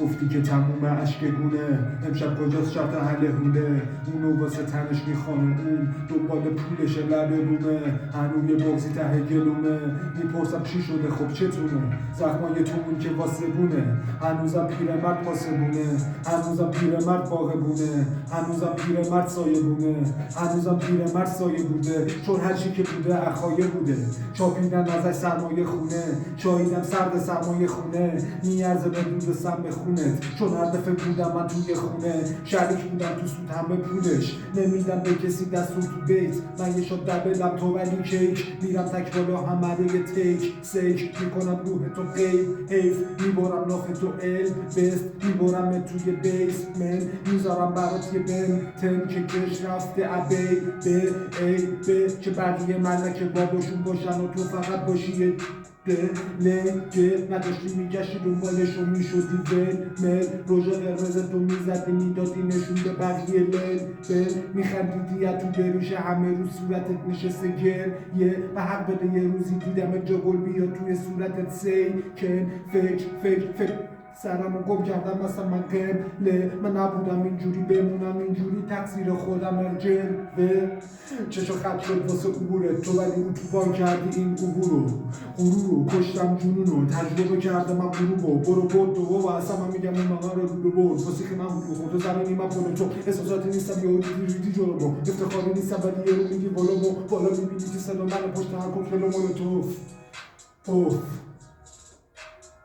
گفتی که تموم اشکگونه امشب کجاست شرط حل هونه اونو واسه تنش میخوانه اون دنبال پولش لبه بومه هنو یه بغزی ته گلومه میپرسم چی شده خب چتونه زخمای تو اون که واسه بونه هنوزم پیرمرد واسه بونه هنوزم پیرمرد باغ بونه هنوزم پیرمرد سایه بونه هنوزم پیرمرد سایه بوده چون هرچی که بوده اخایه بوده چاپیدن ازش سرمایه خونه شاهیدم سرد سرمایه خونه میارزه به دود سم خونت چون هر دفعه بودم من توی خونه شریک بودم تو سود همه پولش نمیدم به کسی دستور تو بیت من یه شاد در بدم تو ولی کیک میرم تک بالا همه رو یه تیک سیک میکنم روح تو غیب حیف میبرم ناف تو ال بست میبرم توی بیس من میذارم برات یه بن تن که کش رفته ابی به ای به چه بقیه ملک باباشون باشن و تو فقط باشی که نداشتی میگشتی دنبالش و میشدی مل روژه قرمز تو میزدی میدادی نشون به بقیه بل میخندیدی تو بریشه همه رو صورتت نشسته گریه و حق بده یه روزی دیدم جاگل بیا توی صورتت سیکن فکر سرمو گم کردم مثلا من قبله من نبودم اینجوری بمونم اینجوری تقصیر خودم جلوه چشو خط شد واسه عبورت تو ولی اتوبان کردی این عبورو غرورو کشتم جنونو تجربه کردم من غروبو برو بود تو و اصلا من میگم اون مانا رو برد واسه که من بود تو زمینی من کنه چون احساساتی نیستم یا ریدی جلومو افتخاری نیستم ولی یه رو میگی بالا میبینی که صدا من پشت هر کفلو مال تو